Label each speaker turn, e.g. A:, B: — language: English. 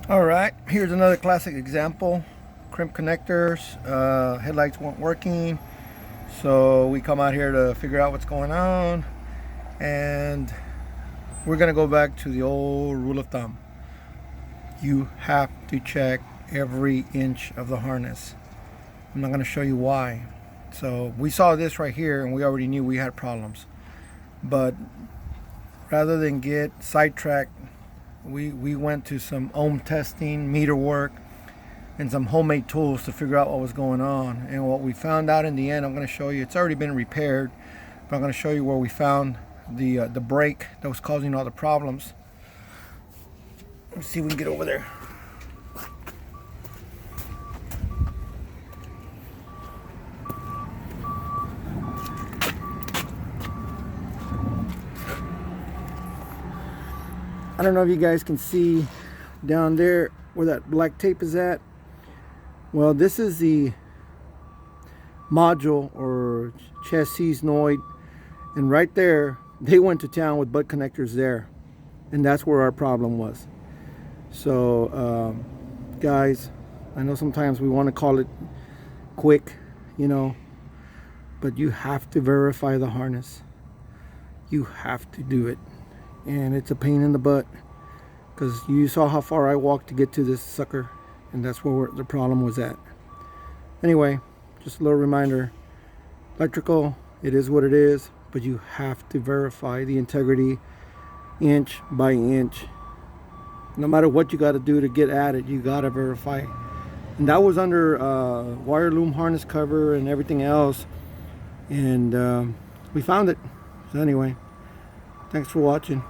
A: All right, here's another classic example. Crimp connectors, headlights weren't working. So we come out here to figure out what's going on. And we're gonna go back to the old rule of thumb. You have to check every inch of the harness. I'm not gonna show you why. So we saw this right here and we already knew we had problems. But rather than get sidetracked, we went to some ohm testing, meter work, and some homemade tools to figure out what was going on. And what we found out in the end, I'm going to show you. It's already been repaired, but I'm going to show you where we found the break that was causing all the problems. Let's see if we can get over there. I don't know if you guys can see down there where that black tape is at. Well, this is the module or chassis noid, and right there they went to town with butt connectors there, and that's where our problem was. So guys, I know sometimes we want to call it quick, but you have to verify the harness. You have to do it, and it's a pain in the butt because you saw how far I walked to get to this sucker, and that's where the problem was at. Anyway, just a little reminder, electrical, it is what it is, but you have to verify the integrity inch by inch. No matter what you got to do to get at it, you got to verify. And that was under wire loom harness cover and everything else, and we found it. So anyway, thanks for watching.